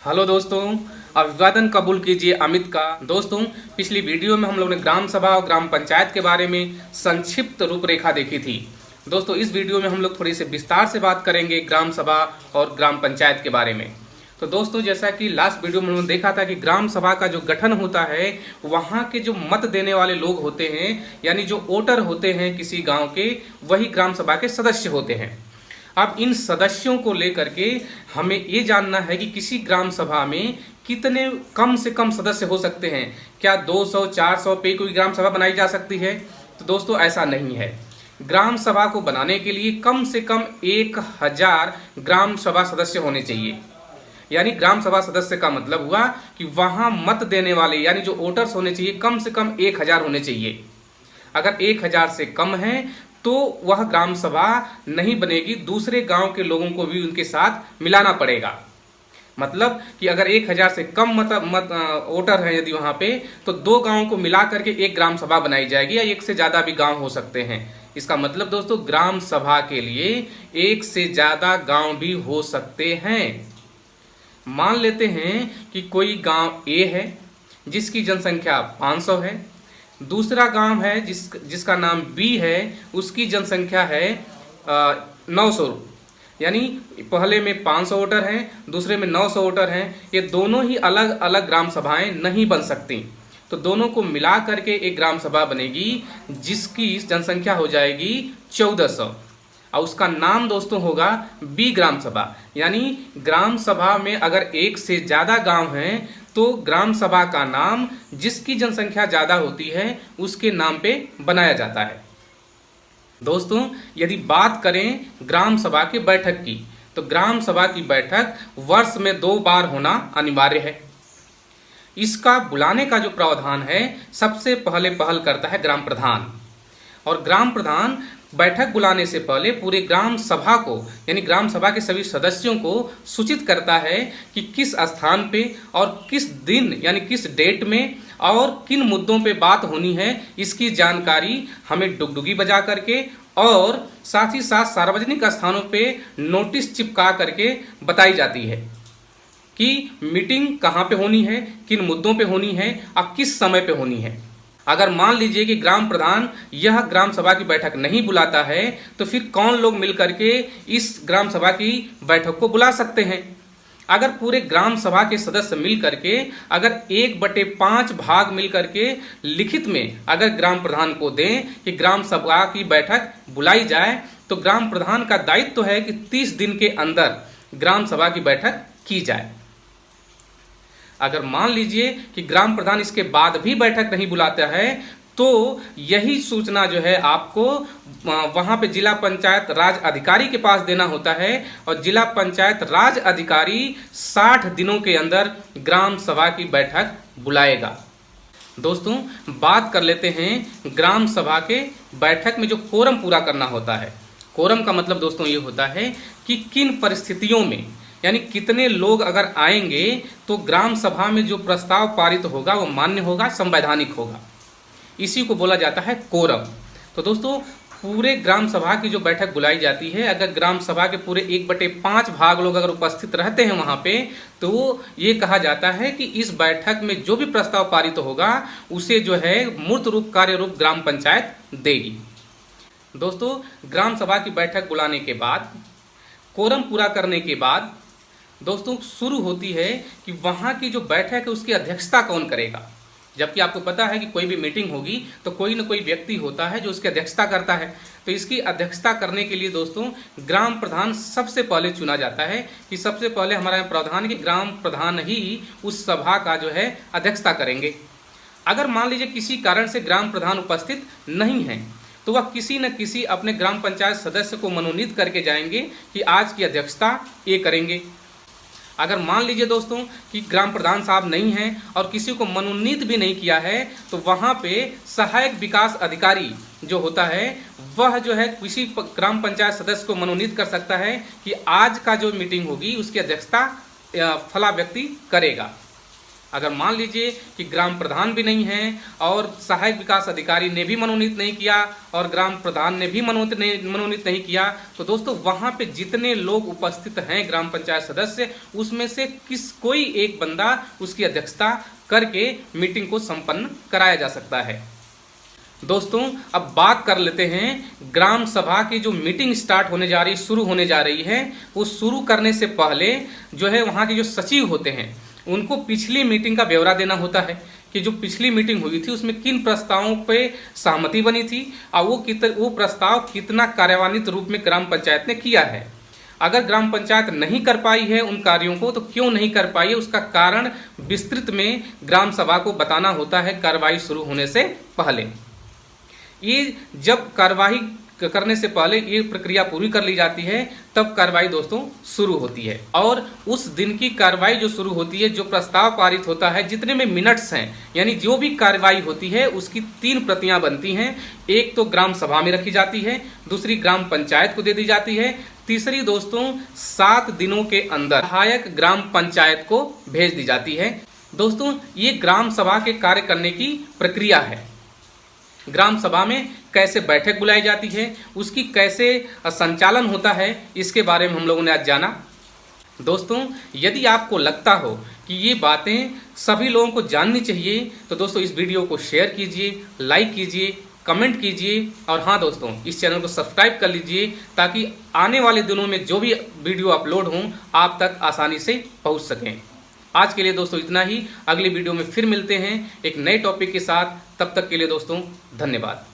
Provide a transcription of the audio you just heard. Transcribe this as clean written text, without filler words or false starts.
Hello दोस्तों, अभिवादन कबूल कीजिए अमित का। दोस्तों, पिछली वीडियो में हम लोग ने ग्राम सभा और ग्राम पंचायत के बारे में संक्षिप्त रूपरेखा देखी थी। दोस्तों, इस वीडियो में हम लोग थोड़ी से विस्तार से बात करेंगे ग्राम सभा और ग्राम पंचायत के बारे में। तो दोस्तों, जैसा कि लास्ट वीडियो में हमने देखा था कि ग्राम सभा का जो गठन होता है, वहाँ के जो मत देने वाले लोग होते हैं, यानी जो वोटर होते हैं किसी गाँव के, वही ग्राम सभा के सदस्य होते हैं। अब इन सदस्यों को लेकर के हमें ये जानना है कि किसी ग्राम सभा में कितने कम से कम सदस्य हो सकते हैं। क्या 200 400 पे कोई ग्राम सभा बनाई जा सकती है? तो दोस्तों, ऐसा नहीं है। ग्राम सभा को बनाने के लिए कम से कम 1000 ग्राम सभा सदस्य होने चाहिए। यानी ग्राम सभा सदस्य का मतलब हुआ कि वहां मत देने वाले यानी जो वोटर्स होने चाहिए कम से कम 1000 होने चाहिए। अगर 1000 से कम है तो वह ग्राम सभा नहीं बनेगी, दूसरे गांव के लोगों को भी उनके साथ मिलाना पड़ेगा। मतलब कि अगर 1000 से कम मत वोटर है यदि वहां पे, तो 2 गांवों को मिला करके एक ग्राम सभा बनाई जाएगी, या एक से ज्यादा भी गांव हो सकते हैं। इसका मतलब दोस्तों, ग्राम सभा के लिए एक से ज्यादा गांव भी हो सकते हैं। मान लेते हैं कि कोई गांव ए है जिसकी जनसंख्या 500 है, दूसरा गांव है जिसका नाम बी है, उसकी जनसंख्या है 900। यानी पहले में 500 वोटर हैं, दूसरे में 900 वोटर हैं। ये दोनों ही अलग अलग ग्राम सभाएं नहीं बन सकती, तो दोनों को मिला करके एक ग्राम सभा बनेगी जिसकी जनसंख्या हो जाएगी 1400, और उसका नाम दोस्तों होगा बी ग्राम सभा। यानी ग्राम सभा में अगर एक से ज्यादा गांव हैं तो ग्राम सभा का नाम जिसकी जनसंख्या ज्यादा होती है उसके नाम पे बनाया जाता है। दोस्तों, यदि बात करें ग्राम सभा की बैठक की, तो ग्राम सभा की बैठक वर्ष में 2 बार होना अनिवार्य है। इसका बुलाने का जो प्रावधान है, सबसे पहले पहल करता है ग्राम प्रधान। और ग्राम प्रधान बैठक बुलाने से पहले पूरे ग्राम सभा को यानी ग्राम सभा के सभी सदस्यों को सूचित करता है कि किस स्थान पे और किस दिन यानी किस डेट में और किन मुद्दों पे बात होनी है। इसकी जानकारी हमें डुगडुगी बजा करके और साथ ही साथ सार्वजनिक स्थानों पे नोटिस चिपका करके बताई जाती है कि मीटिंग कहाँ पे होनी है, किन मुद्दों पे होनी है और किस समय पे होनी है। अगर मान लीजिए कि ग्राम प्रधान यह ग्राम सभा की बैठक नहीं बुलाता है, तो फिर कौन लोग मिलकर के इस ग्राम सभा की बैठक को बुला सकते हैं? अगर पूरे ग्राम सभा के सदस्य मिल करके अगर 1/5 भाग मिल करके लिखित में अगर ग्राम प्रधान को दें कि ग्राम सभा की बैठक बुलाई जाए, तो ग्राम प्रधान का दायित्व तो है कि 30 दिन के अंदर ग्राम सभा की बैठक की जाए। अगर मान लीजिए कि ग्राम प्रधान इसके बाद भी बैठक नहीं बुलाता है, तो यही सूचना जो है आपको वहां पे जिला पंचायत राज अधिकारी के पास देना होता है, और जिला पंचायत राज अधिकारी 60 दिनों के अंदर ग्राम सभा की बैठक बुलाएगा। दोस्तों, बात कर लेते हैं ग्राम सभा के बैठक में जो कोरम पूरा करना होता है। कोरम का मतलब दोस्तों ये होता है कि किन परिस्थितियों में यानी कितने लोग अगर आएंगे तो ग्राम सभा में जो प्रस्ताव पारित होगा वो मान्य होगा, संवैधानिक होगा। इसी को बोला जाता है कोरम। तो दोस्तों, पूरे ग्राम सभा की जो बैठक बुलाई जाती है, अगर ग्राम सभा के पूरे 1/5 भाग लोग अगर उपस्थित रहते हैं वहां पे, तो ये कहा जाता है कि इस बैठक में जो भी प्रस्ताव पारित होगा उसे जो है मूर्त रूप कार्य रूप ग्राम पंचायत देगी। दोस्तों, ग्राम सभा की बैठक बुलाने के बाद, कोरम पूरा करने के बाद दोस्तों शुरू होती है कि वहां की जो बैठक है उसकी अध्यक्षता कौन करेगा। जबकि आपको पता है कि कोई भी मीटिंग होगी तो कोई ना कोई व्यक्ति होता है जो उसकी अध्यक्षता करता है। तो इसकी अध्यक्षता करने के लिए दोस्तों ग्राम प्रधान सबसे पहले चुना जाता है कि सबसे पहले हमारा यहाँ प्रावधान कि ग्राम प्रधान ही उस सभा का जो है अध्यक्षता करेंगे। अगर मान लीजिए किसी कारण से ग्राम प्रधान उपस्थित नहीं है, तो वह किसी न किसी अपने ग्राम पंचायत सदस्य को मनोनीत करके जाएंगे कि आज की अध्यक्षता ये करेंगे। अगर मान लीजिए दोस्तों कि ग्राम प्रधान साहब नहीं हैं और किसी को मनोनीत भी नहीं किया है, तो वहाँ पे सहायक विकास अधिकारी जो होता है वह जो है किसी ग्राम पंचायत सदस्य को मनोनीत कर सकता है कि आज का जो मीटिंग होगी उसकी अध्यक्षता फला व्यक्ति करेगा। अगर मान लीजिए कि ग्राम प्रधान भी नहीं है और सहायक विकास अधिकारी ने भी मनोनीत नहीं किया और ग्राम प्रधान ने भी मनोनीत नहीं किया, तो दोस्तों वहां पे जितने लोग उपस्थित हैं ग्राम पंचायत सदस्य, उसमें से कोई एक बंदा उसकी अध्यक्षता करके मीटिंग को संपन्न कराया जा सकता है। दोस्तों अब बात कर लेते हैं ग्राम सभा की जो मीटिंग स्टार्ट होने जा रही, शुरू होने जा रही है, वो शुरू करने से पहले जो है वहाँ के जो सचिव होते हैं उनको पिछली मीटिंग का ब्यौरा देना होता है कि जो पिछली मीटिंग हुई थी उसमें किन प्रस्तावों पे सहमति बनी थी और वो प्रस्ताव कितना कार्यान्वित रूप में ग्राम पंचायत ने किया है। अगर ग्राम पंचायत नहीं कर पाई है उन कार्यों को तो क्यों नहीं कर पाई है, उसका कारण विस्तृत में ग्राम सभा को बताना होता है कार्रवाई शुरू होने से पहले। ये जब कार्रवाई करने से पहले ये प्रक्रिया पूरी कर ली जाती है तब कार्रवाई दोस्तों शुरू होती है। और उस दिन की कार्रवाई जो शुरू होती है, जो प्रस्ताव पारित होता है, जितने में मिनट्स हैं, यानी जो भी कार्रवाई होती है उसकी 3 प्रतियां बनती हैं। एक तो ग्राम सभा में रखी जाती है, दूसरी ग्राम पंचायत को दे दी जाती है, तीसरी दोस्तों 7 दिनों के अंदर सहायक ग्राम पंचायत को भेज दी जाती है। दोस्तों ये ग्राम सभा के कार्य करने की प्रक्रिया है। ग्राम सभा में कैसे बैठक बुलाई जाती है, उसकी कैसे संचालन होता है, इसके बारे में हम लोगों ने आज जाना। दोस्तों यदि आपको लगता हो कि ये बातें सभी लोगों को जाननी चाहिए तो दोस्तों इस वीडियो को शेयर कीजिए, लाइक कीजिए, कमेंट कीजिए और हाँ दोस्तों इस चैनल को सब्सक्राइब कर लीजिए ताकि आने वाले दिनों में जो भी वीडियो अपलोड हों आप तक आसानी से पहुँच सकें। आज के लिए दोस्तों इतना ही। अगली वीडियो में फिर मिलते हैं एक नए टॉपिक के साथ। तब तक के लिए दोस्तों धन्यवाद।